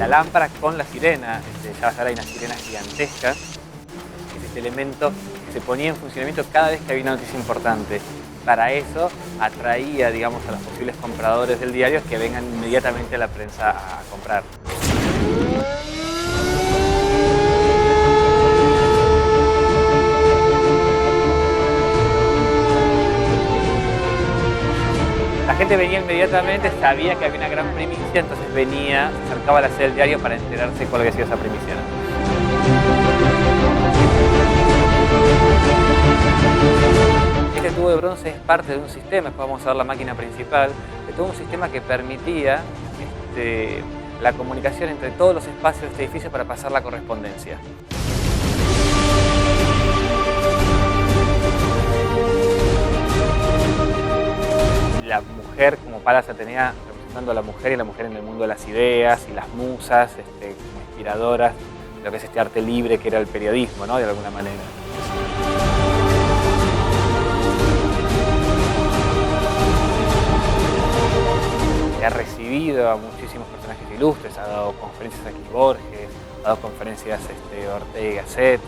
la lámpara con la sirena. Ya ahora hay una sirena gigantesca, que es este elemento que se ponía en funcionamiento cada vez que había una noticia importante. Para eso atraía, digamos, a los posibles compradores del diario que vengan inmediatamente a la prensa a comprar. La gente venía inmediatamente, sabía que había una gran primicia, entonces venía, se acercaba a la sede del diario para enterarse cuál había sido esa primicia. Este tubo de bronce es parte de un sistema, después vamos a ver la máquina principal, de todo un sistema que permitía la comunicación entre todos los espacios de este edificio para pasar la correspondencia. La mujer como Palas Atenea representando a la mujer y la mujer en el mundo de las ideas y las musas como inspiradoras de lo que es este arte libre que era el periodismo, ¿no? De alguna manera. Ha recibido a muchísimos personajes ilustres, ha dado conferencias aquí Borges, ha dado conferencias Ortega y Gasset,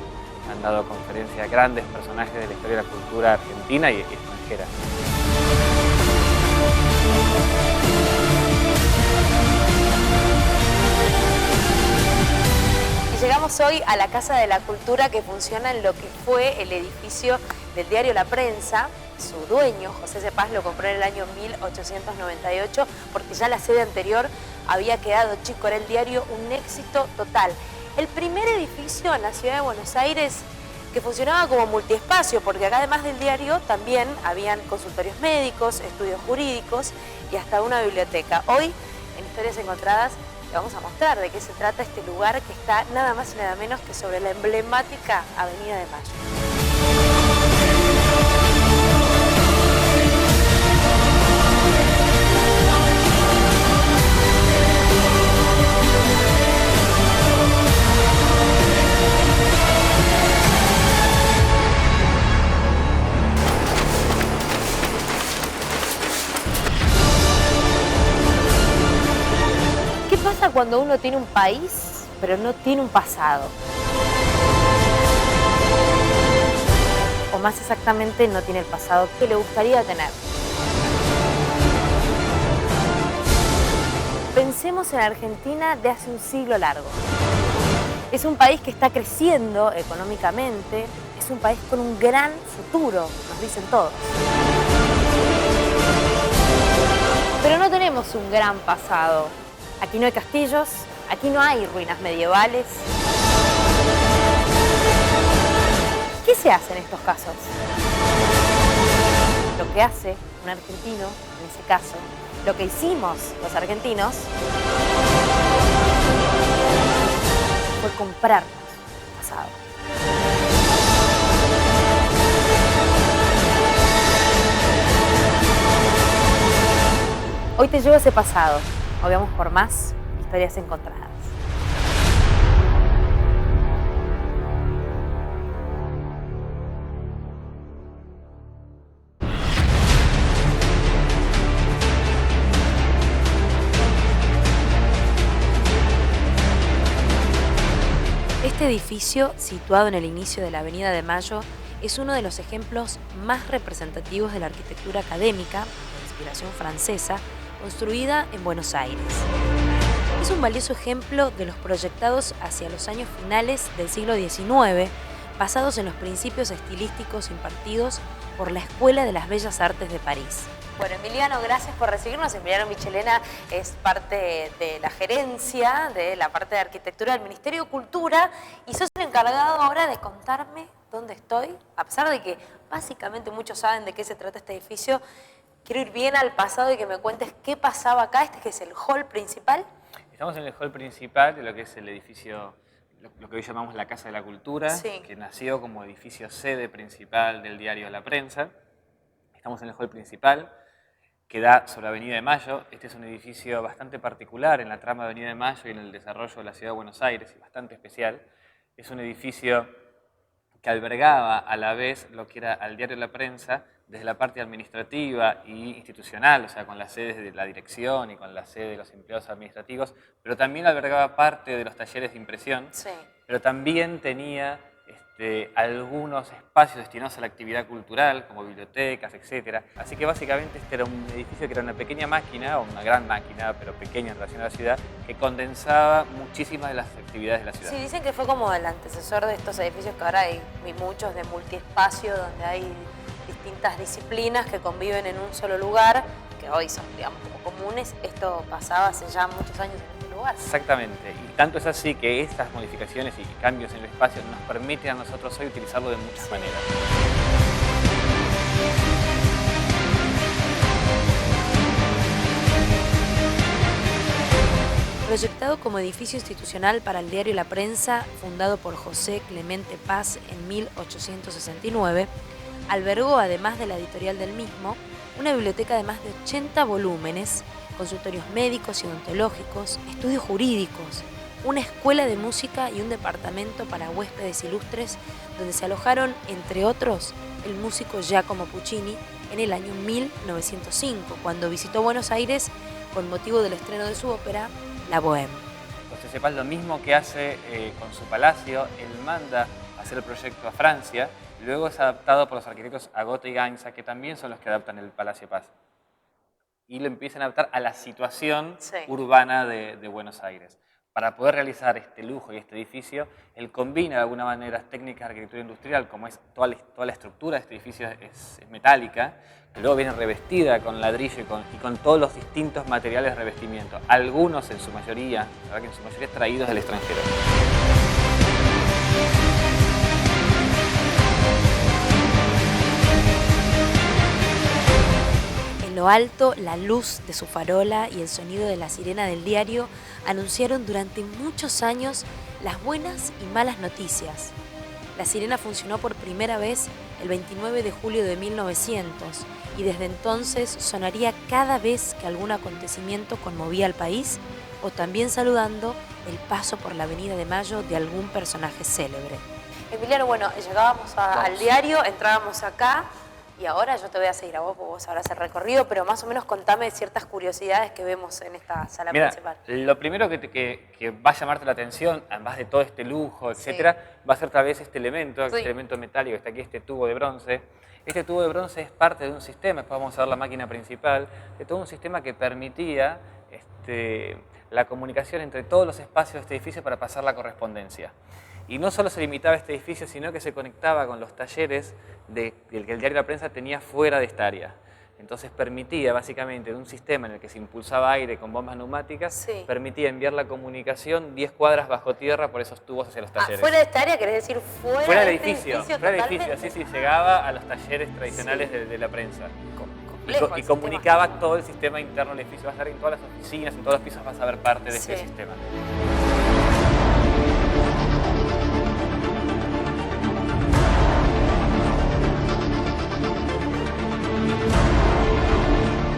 han dado conferencias a grandes personajes de la historia de la cultura argentina y extranjera. Llegamos hoy a la Casa de la Cultura que funciona en lo que fue el edificio del diario La Prensa. Su dueño, José Cepaz, lo compró en el año 1898 porque ya la sede anterior había quedado chico, era el diario un éxito total. El primer edificio en la ciudad de Buenos Aires que funcionaba como multiespacio, porque acá además del diario también habían consultorios médicos, estudios jurídicos y hasta una biblioteca. Hoy, en Historias Encontradas, le vamos a mostrar de qué se trata este lugar que está nada más y nada menos que sobre la emblemática Avenida de Mayo. ¿Qué pasa cuando uno tiene un país, pero no tiene un pasado? O más exactamente, no tiene el pasado que le gustaría tener. Pensemos en Argentina de hace un siglo largo. Es un país que está creciendo económicamente, es un país con un gran futuro, nos dicen todos. Pero no tenemos un gran pasado. Aquí no hay castillos, aquí no hay ruinas medievales. ¿Qué se hace en estos casos? Lo que hace un argentino, en ese caso, lo que hicimos los argentinos, fue comprarnos el pasado. Hoy te llevo ese pasado. Hoy vamos por más Historias Encontradas. Este edificio, situado en el inicio de la Avenida de Mayo, es uno de los ejemplos más representativos de la arquitectura académica, de inspiración francesa, construida en Buenos Aires. Es un valioso ejemplo de los proyectados hacia los años finales del siglo XIX, basados en los principios estilísticos impartidos por la Escuela de las Bellas Artes de París. Bueno, Emiliano, gracias por recibirnos. Emiliano Michelena es parte de la gerencia de la parte de arquitectura del Ministerio de Cultura y sos el encargado ahora de contarme dónde estoy, a pesar de que básicamente muchos saben de qué se trata este edificio. Quiero ir bien al pasado y que me cuentes qué pasaba acá, que es el hall principal. Estamos en el hall principal de lo que es el edificio, lo que hoy llamamos la Casa de la Cultura, sí, que nació como edificio sede principal del diario La Prensa. Estamos en el hall principal, que da sobre Avenida de Mayo. Este es un edificio bastante particular en la trama de Avenida de Mayo y en el desarrollo de la ciudad de Buenos Aires, y bastante especial. Es un edificio que albergaba a la vez lo que era al diario La Prensa, desde la parte administrativa e institucional, o sea, con las sedes de la dirección y con la sede de los empleados administrativos, pero también albergaba parte de los talleres de impresión, pero también tenía algunos espacios destinados a la actividad cultural, como bibliotecas, etc. Así que básicamente este era un edificio que era una pequeña máquina, o una gran máquina, pero pequeña en relación a la ciudad, que condensaba muchísimas de las actividades de la ciudad. Sí, dicen que fue como el antecesor de estos edificios que ahora hay muchos de multiespacio, donde hay distintas disciplinas que conviven en un solo lugar, que hoy son, digamos, como comunes. Esto pasaba hace ya muchos años en este lugar. Exactamente, y tanto es así que estas modificaciones y cambios en el espacio nos permiten a nosotros hoy utilizarlo de muchas maneras. Proyectado como edificio institucional para el diario La Prensa, fundado por José Clemente Paz en 1869, albergó, además de la editorial del mismo, una biblioteca de más de 80 volúmenes, consultorios médicos y odontológicos, estudios jurídicos, una escuela de música y un departamento para huéspedes ilustres donde se alojaron, entre otros, el músico Giacomo Puccini en el año 1905, cuando visitó Buenos Aires con motivo del estreno de su ópera La Bohème. José Cepaz lo mismo que hace con su palacio, él manda a hacer el proyecto a Francia, luego es adaptado por los arquitectos Agot y Gainza, que también son los que adaptan el Palacio Paz. Y lo empiezan a adaptar a la situación urbana de Buenos Aires. Para poder realizar este lujo y este edificio, él combina de alguna manera técnicas de arquitectura industrial, como es toda la estructura de este edificio es metálica, que luego viene revestida con ladrillo y con todos los distintos materiales de revestimiento. Algunos en su mayoría, la verdad que en su mayoría traídos del extranjero. En lo alto, la luz de su farola y el sonido de la sirena del diario anunciaron durante muchos años las buenas y malas noticias. La sirena funcionó por primera vez el 29 de julio de 1900 y desde entonces sonaría cada vez que algún acontecimiento conmovía al país o también saludando el paso por la Avenida de Mayo de algún personaje célebre. Emiliano, bueno, llegábamos al diario, entrábamos acá. Y ahora yo te voy a seguir a vos, porque vos sabrás el recorrido, pero más o menos contame ciertas curiosidades que vemos en esta sala principal. Lo primero que va a llamarte la atención, además de todo este lujo, etcétera, va a ser tal vez este elemento metálico, está aquí, este tubo de bronce. Este tubo de bronce es parte de un sistema, después vamos a ver la máquina principal, de todo un sistema que permitía la comunicación entre todos los espacios de este edificio para pasar la correspondencia. Y no solo se limitaba a este edificio, sino que se conectaba con los talleres del que el diario La Prensa tenía fuera de esta área. Entonces permitía básicamente, en un sistema en el que se impulsaba aire con bombas neumáticas, permitía enviar la comunicación 10 cuadras bajo tierra por esos tubos hacia los talleres. ¿Fuera de esta área querés decir fuera del edificio? Fuera del edificio, sí, llegaba a los talleres tradicionales de La Prensa. Y comunicaba todo el sistema interno del edificio. Vas a ver en todas las oficinas, en todos los pisos vas a ver parte de este sistema.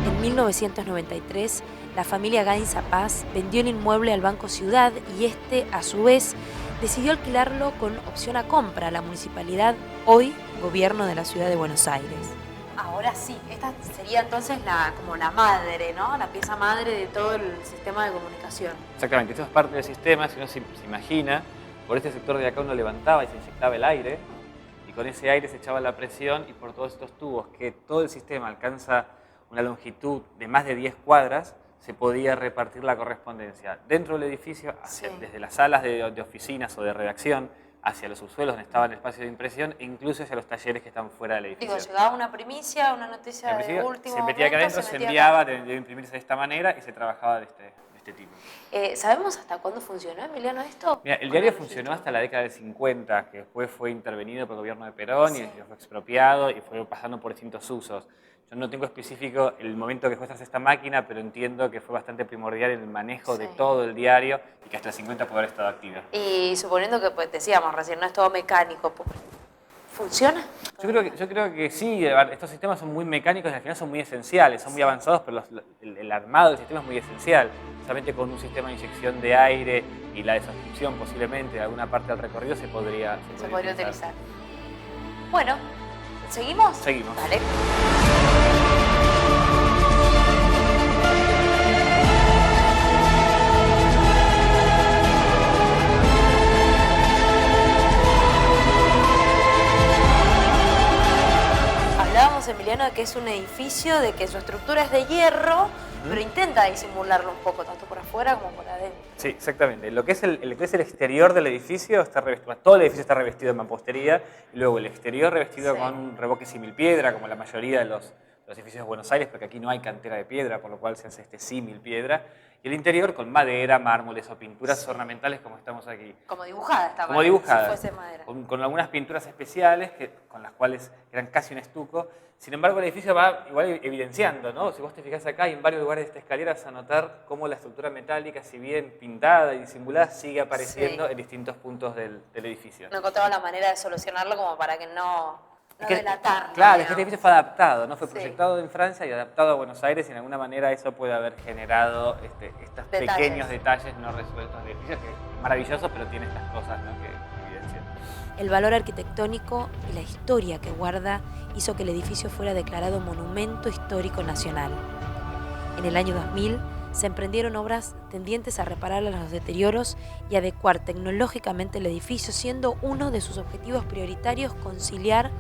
En 1993, la familia Gainza Paz vendió el inmueble al Banco Ciudad y este, a su vez, decidió alquilarlo con opción a compra a la municipalidad, hoy Gobierno de la Ciudad de Buenos Aires. Ahora sí, esta sería entonces como la madre, ¿no? La pieza madre de todo el sistema de comunicación. Exactamente, esto es parte del sistema, si uno se imagina, por este sector de acá uno levantaba y se inyectaba el aire, y con ese aire se echaba la presión y por todos estos tubos, que todo el sistema alcanza una longitud de más de 10 cuadras, se podía repartir la correspondencia dentro del edificio, desde las salas de oficinas o de redacción, hacia los subsuelos donde estaba el espacio de impresión e incluso hacia los talleres que están fuera del edificio. Digo, llegaba una primicia, una noticia de último se metía acá adentro, se enviaba, debe imprimirse de esta manera y se trabajaba de este tipo. ¿Sabemos hasta cuándo funcionó, Emiliano, esto? Mira, el diario funcionó hasta la década del 50, que después fue intervenido por el gobierno de Perón y fue expropiado y fue pasando por distintos usos. Yo no tengo específico el momento que fue esta máquina, pero entiendo que fue bastante primordial en el manejo de todo el diario y que hasta el 50 pudo haber estado activa. Y suponiendo que, pues, decíamos recién, no es todo mecánico, ¿funciona? Yo creo que sí, estos sistemas son muy mecánicos y al final son muy esenciales, son muy avanzados, pero el armado del sistema es muy esencial. Solamente con un sistema de inyección de aire y la desobstrucción posiblemente de alguna parte del recorrido se podría utilizar. Bueno, ¿Seguimos? Seguimos. Dale. Hablábamos, Emiliano, de que es un edificio, de que su estructura es de hierro, pero intenta disimularlo un poco, tanto por afuera como por adentro. Sí, exactamente. Lo que es el exterior del edificio está revestido, todo el edificio está revestido de mampostería, y luego el exterior revestido con revoque símil piedra, como la mayoría de los edificios de Buenos Aires, porque aquí no hay cantera de piedra, por lo cual se hace este símil piedra. Y el interior con madera, mármoles o pinturas ornamentales como estamos aquí. Como dibujada esta Como dibujada. Si fuese madera. Con algunas pinturas especiales, con las cuales eran casi un estuco. Sin embargo, el edificio va igual evidenciando, ¿no? Si vos te fijás acá, en varios lugares de esta escalera vas a notar cómo la estructura metálica, si bien pintada y disimulada, sigue apareciendo en distintos puntos del edificio. No encontraba la manera de solucionarlo como para que no delatar. Claro, es que este edificio fue adaptado, ¿no? Fue proyectado en Francia y adaptado a Buenos Aires, y de alguna manera eso puede haber generado estos pequeños detalles no resueltos del edificio, que es maravilloso, pero tiene estas cosas, ¿no?, que evidencian. El valor arquitectónico y la historia que guarda hizo que el edificio fuera declarado Monumento Histórico Nacional. En el año 2000 se emprendieron obras tendientes a reparar los deterioros y adecuar tecnológicamente el edificio, siendo uno de sus objetivos prioritarios conciliar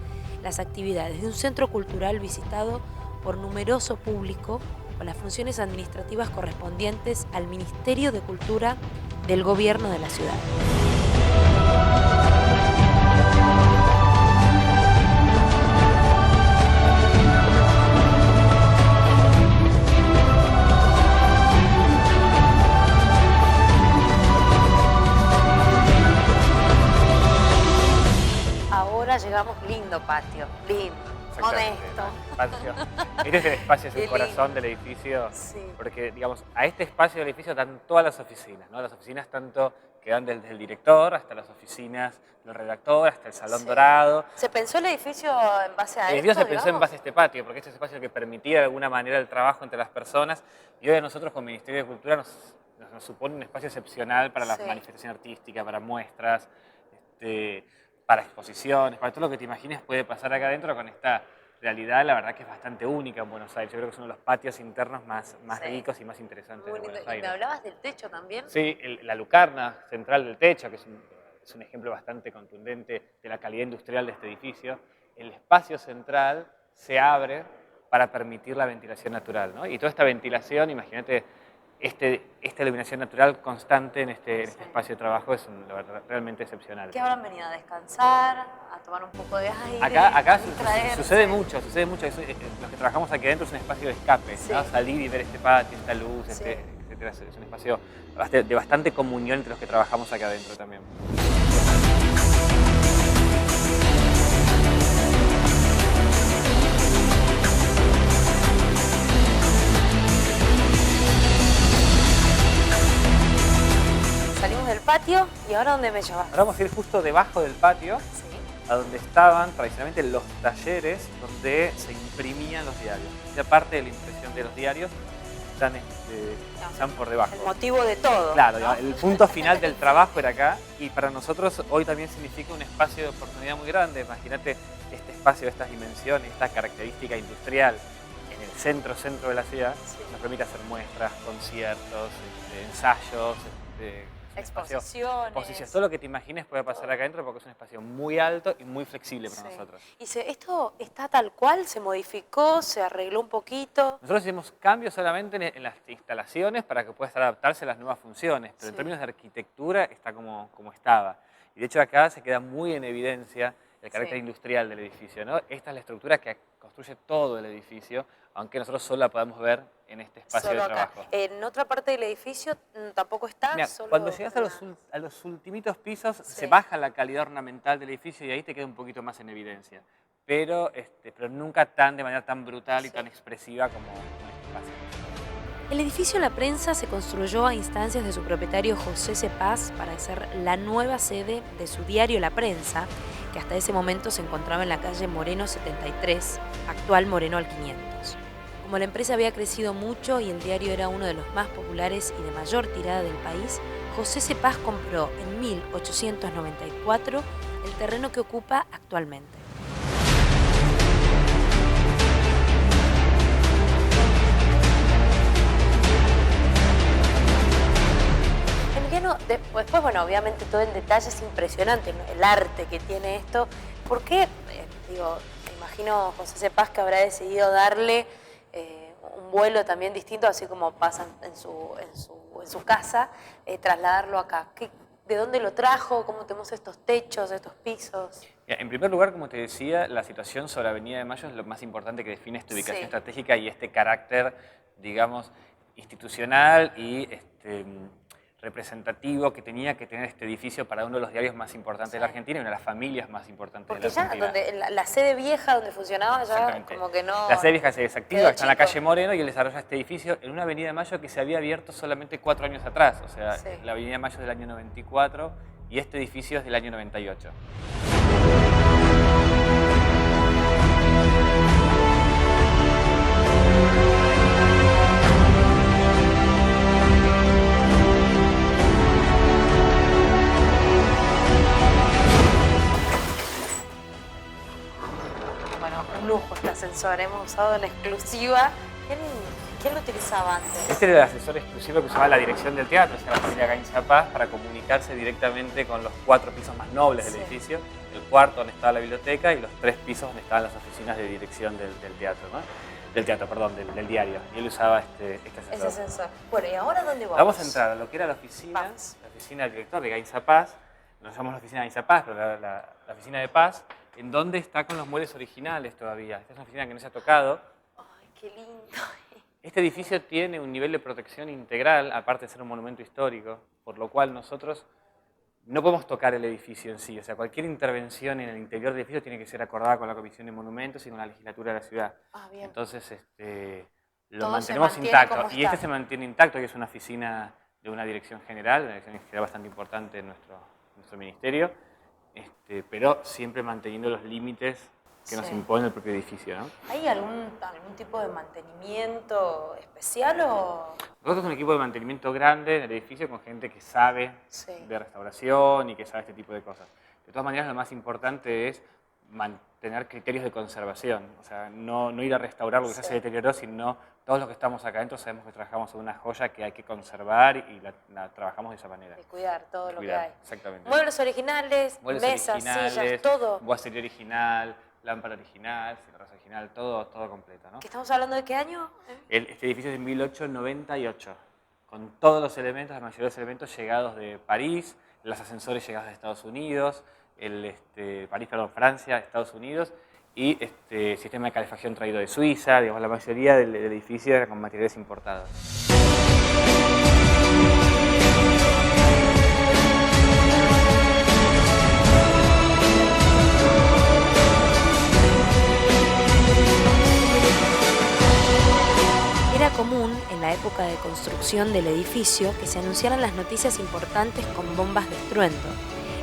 las actividades de un centro cultural visitado por numeroso público con las funciones administrativas correspondientes al Ministerio de Cultura del Gobierno de la ciudad. Ahora llegamos, lindo patio, lindo, modesto. Patio. Este es el espacio, es el corazón del edificio, porque, digamos, a este espacio del edificio dan todas las oficinas, ¿no? Las oficinas tanto que van desde el director hasta las oficinas del redactor, hasta el salón dorado. ¿Se pensó el edificio en base a esto? El edificio se pensó en base a este patio, porque este es el espacio que permitía de alguna manera el trabajo entre las personas, y hoy a nosotros como Ministerio de Cultura nos supone un espacio excepcional para la manifestación artística, para muestras, para exposiciones, para todo lo que te imagines puede pasar acá adentro con esta realidad, la verdad que es bastante única en Buenos Aires. Yo creo que es uno de los patios internos más ricos y más interesantes de Buenos Aires. ¿Y me hablabas del techo también? Sí, la lucarna central del techo, que es un ejemplo bastante contundente de la calidad industrial de este edificio. El espacio central se abre para permitir la ventilación natural, ¿no? Y toda esta ventilación, imagínate, esta iluminación natural constante en este espacio de trabajo es realmente excepcional. ¿Qué habrán venido a descansar, a tomar un poco de aire? Acá sucede mucho. Los que trabajamos aquí adentro es un espacio de escape, ¿no? Salir y ver este patio, esta luz, etcétera. Es un espacio de bastante comunión entre los que trabajamos acá adentro también. Salimos del patio y ¿ahora dónde me llevas? Ahora vamos a ir justo debajo del patio, a donde estaban tradicionalmente los talleres donde se imprimían los diarios. Esa parte de la impresión de los diarios están por debajo. El motivo de todo. Claro, ¿no? El punto final del trabajo era acá, y para nosotros hoy también significa un espacio de oportunidad muy grande. Imagínate este espacio de estas dimensiones, esta característica industrial en el centro de la ciudad, nos permite hacer muestras, conciertos, ensayos, exposiciones. Todo lo que te imagines puede pasar acá adentro, porque es un espacio muy alto y muy flexible para nosotros. ¿Y esto está tal cual? ¿Se modificó? ¿Se arregló un poquito? Nosotros hicimos cambios solamente en las instalaciones para que pueda adaptarse a las nuevas funciones, pero en términos de arquitectura está como estaba. Y de hecho acá se queda muy en evidencia el carácter industrial del edificio, ¿no? Esta es la estructura que construye todo el edificio, aunque nosotros solo la podamos ver en este espacio de trabajo. En otra parte del edificio tampoco está. Mirá, cuando llegas a los ultimitos pisos, se baja la calidad ornamental del edificio y ahí te queda un poquito más en evidencia. Pero nunca de manera tan brutal y tan expresiva como este espacio. El edificio La Prensa se construyó a instancias de su propietario José Cepaz para ser la nueva sede de su diario La Prensa, que hasta ese momento se encontraba en la calle Moreno 73, actual Moreno al 500. Como la empresa había crecido mucho y el diario era uno de los más populares y de mayor tirada del país, José Cepaz compró en 1894 el terreno que ocupa actualmente. Mariano, después, bueno, obviamente todo el detalle es impresionante, ¿no? El arte que tiene esto. ¿Por qué? Digo, me imagino José Cepaz que habrá decidido darle un vuelo también distinto, así como pasa en su casa, trasladarlo acá. ¿De dónde lo trajo? ¿Cómo tenemos estos techos, estos pisos? En primer lugar, como te decía, la situación sobre Avenida de Mayo es lo más importante que define esta ubicación estratégica y este carácter, digamos, institucional y representativo que tenía que tener este edificio para uno de los diarios más importantes de la Argentina y una de las familias más importantes de la Argentina. Porque ya la sede vieja donde funcionaba ya como que no... La sede vieja se desactiva, está en la calle Moreno y él desarrolla este edificio en una Avenida de Mayo que se había abierto solamente 4 años atrás. O sea, la Avenida de Mayo es del año 94 y este edificio es del año 98. Lujo este ascensor, hemos usado en exclusiva. ¿Quién lo utilizaba antes? Este era el ascensor exclusivo que usaba la dirección del teatro, o sea, la familia Gainza Paz, para comunicarse directamente con los 4 pisos más nobles del edificio, el cuarto donde estaba la biblioteca y los 3 pisos donde estaban las oficinas de dirección del teatro, ¿no? Del diario. Y él usaba este ascensor. Ese ascensor. Bueno, ¿y ahora dónde vamos? Vamos a entrar a lo que era la oficina del director de Gainza Paz. No llamamos la oficina de Gainza Paz, pero la oficina de Paz, en donde está con los muebles originales todavía. Esta es una oficina que no se ha tocado. ¡Ay, qué lindo! Este edificio tiene un nivel de protección integral, aparte de ser un monumento histórico, por lo cual nosotros no podemos tocar el edificio en sí. O sea, cualquier intervención en el interior del edificio tiene que ser acordada con la Comisión de Monumentos y con la legislatura de la ciudad. Bien. Entonces, lo mantenemos intacto. Y este se mantiene intacto, que es una oficina de una dirección general, una dirección general bastante importante en nuestro ministerio. Pero siempre manteniendo los límites que nos impone el propio edificio, ¿no? ¿Hay algún tipo de mantenimiento especial o...? Nosotros somos un equipo de mantenimiento grande en el edificio con gente que sabe de restauración y que sabe este tipo de cosas. De todas maneras, lo más importante es mantener criterios de conservación, o sea, no ir a restaurar lo que ya se deterioró, sino todos los que estamos acá adentro sabemos que trabajamos en una joya que hay que conservar y la trabajamos de esa manera. De cuidar todo lo que hay. Exactamente. Muebles originales, mesas, sillas, todo. Boiserie original, lámpara original, cerraza original, todo completo, ¿no? ¿Que estamos hablando de qué año? Este edificio es de 1898, con todos los elementos, la mayoría de los elementos llegados de París, los ascensores llegados de Estados Unidos, Francia, Estados Unidos, y sistema de calefacción traído de Suiza. Digamos, la mayoría del edificio era con materiales importados. Era común, en la época de construcción del edificio, que se anunciaran las noticias importantes con bombas de estruendo.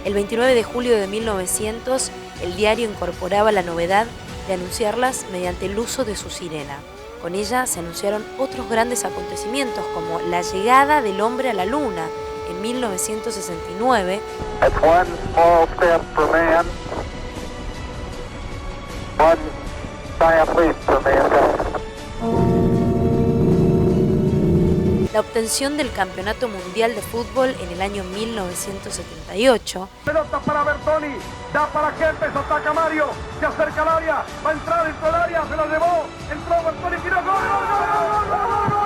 El 29 de julio de 1900, el diario incorporaba la novedad de anunciarlas mediante el uso de su sirena. Con ella se anunciaron otros grandes acontecimientos, como la llegada del hombre a la luna en 1969. La obtención del Campeonato Mundial de Fútbol en el año 1978. Pelota para Bertoni, da para Kempes, ataca Mario, se acerca al área, va a entrar dentro del área, se la llevó, entró Bertoni, tiró, gol, gol, gol, gol, gol, gol, gol.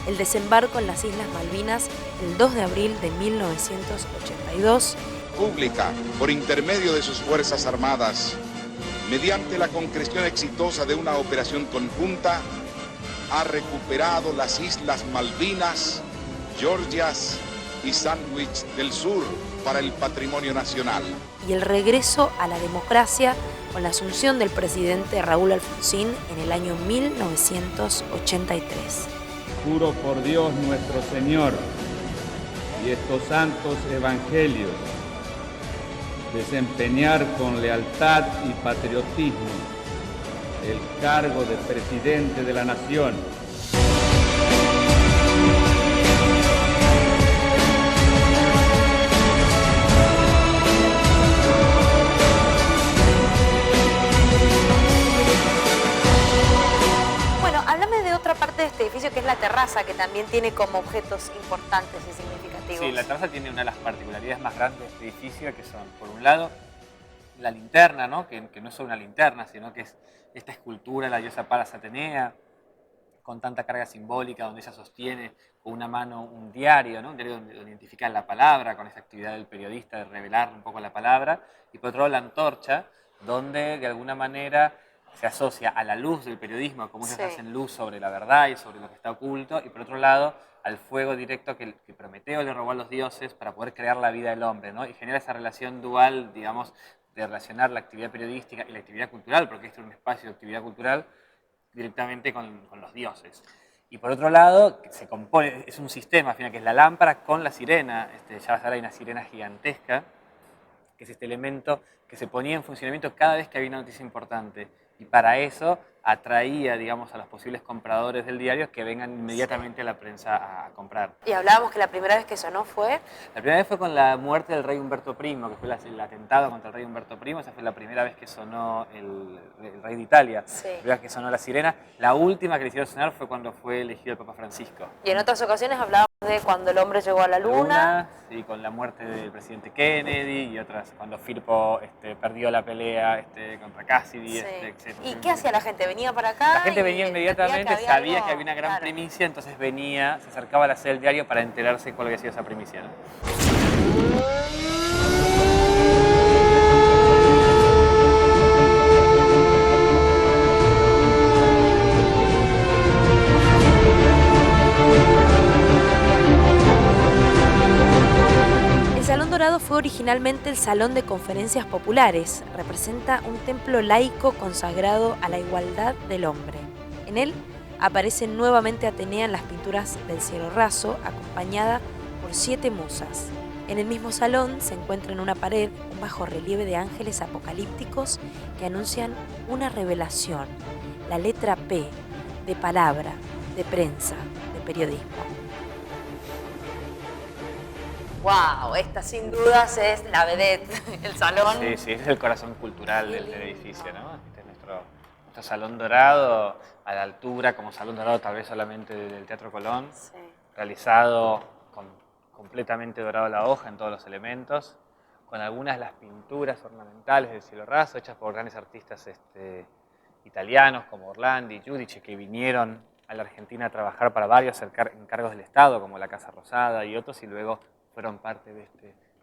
El desembarco en las Islas Malvinas el 2 de abril de 1982. Pública, por intermedio de sus Fuerzas Armadas, mediante la concreción exitosa de una operación conjunta, ha recuperado las Islas Malvinas, Georgias y Sandwich del Sur para el patrimonio nacional. Y el regreso a la democracia con la asunción del presidente Raúl Alfonsín en el año 1983. Juro por Dios nuestro Señor y estos santos evangelios desempeñar con lealtad y patriotismo el cargo de presidente de la Nación. terraza, que también tiene como objetos importantes y significativos. Sí, la terraza tiene una de las particularidades más grandes de este edificio, que son, por un lado, la linterna, ¿no? Que no es solo una linterna, sino que es esta escultura, la diosa Palas Atenea, con tanta carga simbólica, donde ella sostiene con una mano un diario, ¿no? Un diario donde identifica la palabra, con esa actividad del periodista de revelar un poco la palabra, y por otro lado la antorcha, donde de alguna manera se asocia a la luz del periodismo, como ellos hacen luz sobre la verdad y sobre lo que está oculto, y por otro lado al fuego directo que Prometeo le robó a los dioses para poder crear la vida del hombre, ¿no? Y genera esa relación dual, digamos, de relacionar la actividad periodística y la actividad cultural, porque este es un espacio de actividad cultural, directamente con los dioses. Y por otro lado, se compone, es un sistema, al final, que es la lámpara con la sirena. Ya vas a ver, hay una sirena gigantesca, que es este elemento que se ponía en funcionamiento cada vez que había una noticia importante. Y para eso atraía, digamos, a los posibles compradores del diario que vengan inmediatamente a la prensa a comprar. Y hablábamos que la primera vez que sonó fue... La primera vez fue con la muerte del rey Humberto I, que fue el atentado contra el rey Humberto I. Esa fue la primera vez que sonó el rey de Italia, la primera vez que sonó la sirena. La última que le hicieron sonar fue cuando fue elegido el Papa Francisco. Y en otras ocasiones hablábamos de cuando el hombre llegó a la luna. Sí, con la muerte del presidente Kennedy y otras, cuando Firpo perdió la pelea contra Cassidy, etc. ¿Y qué hacía la gente? ¿Venía para acá? La gente venía inmediatamente, sabía que había una gran primicia, entonces venía, se acercaba a la sede del diario para enterarse cuál había sido esa primicia, ¿no? El Salón Dorado fue originalmente el Salón de Conferencias Populares. Representa un templo laico consagrado a la igualdad del hombre. En él aparece nuevamente Atenea en las pinturas del cielo raso, acompañada por 7 musas. En el mismo salón se encuentra en una pared un bajorrelieve de ángeles apocalípticos que anuncian una revelación, la letra P, de palabra, de prensa, de periodismo. ¡Wow! Esta sin dudas es la vedette, el salón. Sí, sí, ese es el corazón cultural del edificio, ¿no? Este es nuestro Salón Dorado, a la altura, como Salón Dorado tal vez solamente del Teatro Colón, realizado completamente dorado la hoja en todos los elementos, con algunas de las pinturas ornamentales del cielo raso, hechas por grandes artistas italianos como Orlandi y Giudice, que vinieron a la Argentina a trabajar para varios encargos del Estado, como la Casa Rosada y otros, y luego fueron parte de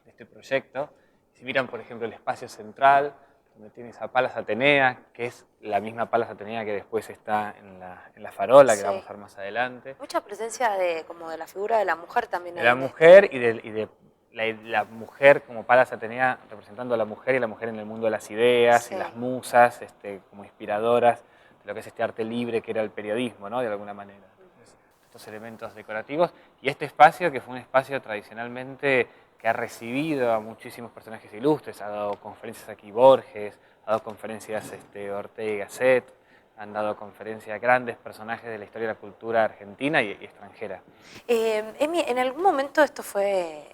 este proyecto. Si miran, por ejemplo, el espacio central, donde tienes a Palas Atenea, que es la misma Palas Atenea que después está en la farola, que vamos a ver más adelante. Mucha presencia de la figura de la mujer también. De la mujer y de la mujer como Palas Atenea, representando a la mujer y la mujer en el mundo de las ideas y las musas como inspiradoras de lo que es este arte libre que era el periodismo, ¿no? De alguna manera. Estos elementos decorativos y este espacio, que fue un espacio tradicionalmente que ha recibido a muchísimos personajes ilustres, ha dado conferencias aquí Borges, ha dado conferencias Ortega y Gasset, han dado conferencias a grandes personajes de la historia de la cultura argentina y extranjera. Emi, ¿en algún momento esto fue,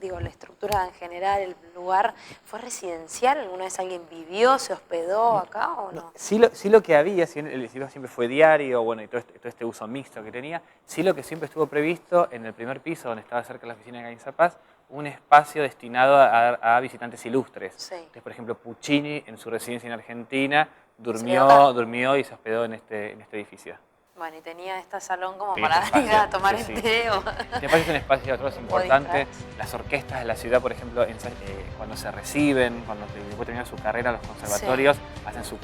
la estructura en general, el lugar, fue residencial? ¿Alguna vez alguien vivió, se hospedó acá o no? Sí lo que había, el edificio siempre fue diario, bueno, y todo este uso mixto que tenía, sí lo que siempre estuvo previsto en el primer piso, donde estaba cerca de la oficina de Gainza Paz, un espacio destinado a visitantes ilustres. Entonces, por ejemplo, Puccini, en su residencia en Argentina, durmió y se hospedó en este edificio. Bueno, y tenía este salón como para ir a tomar el té. Este espacio es un espacio de otros importante. Las orquestas de la ciudad, por ejemplo, cuando se reciben, cuando después terminan su carrera, los conservatorios hacen su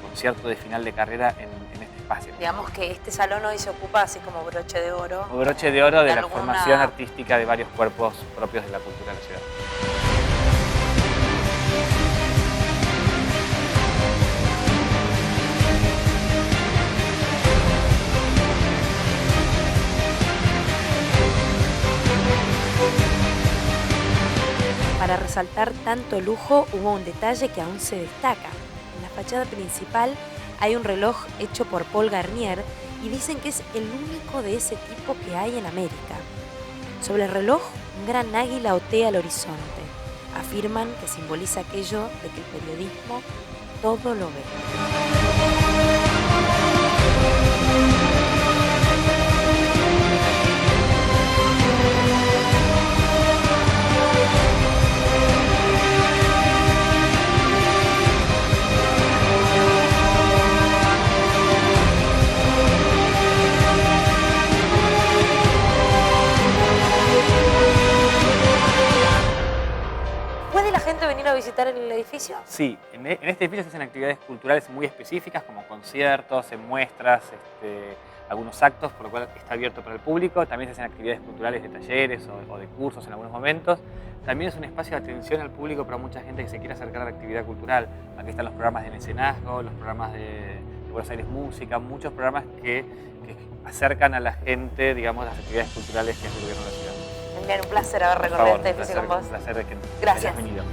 concierto de final de carrera en este espacio. Digamos que este salón hoy se ocupa así como broche de oro. Como broche de oro de la formación artística de varios cuerpos propios de la cultura de la ciudad. Para resaltar tanto lujo, hubo un detalle que aún se destaca. En la fachada principal hay un reloj hecho por Paul Garnier y dicen que es el único de ese tipo que hay en América. Sobre el reloj, un gran águila otea al horizonte. Afirman que simboliza aquello de que el periodismo todo lo ve. venir a visitar el edificio? Sí, en este edificio se hacen actividades culturales muy específicas, como conciertos, muestras, algunos actos, por lo cual está abierto para el público. También se hacen actividades culturales de talleres o de cursos en algunos momentos. También es un espacio de atención al público para mucha gente que se quiere acercar a la actividad cultural. Aquí están los programas de mecenazgo, los programas de Buenos Aires Música, muchos programas que acercan a la gente, digamos, las actividades culturales que hace el gobierno de la ciudad. Bien, un placer haber recorrido este edificio con vos. Un placer que Gracias. hayas venido.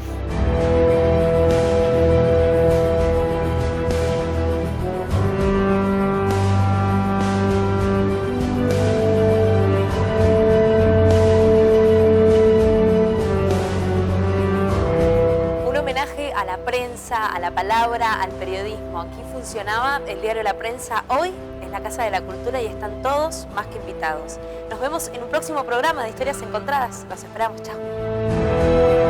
Un homenaje a la prensa, a la palabra, al periodismo. Aquí funcionaba el diario La Prensa hoy en la Casa de la Cultura y están todos más que invitados. Nos vemos en un próximo programa de Historias Encontradas. Los esperamos. Chao.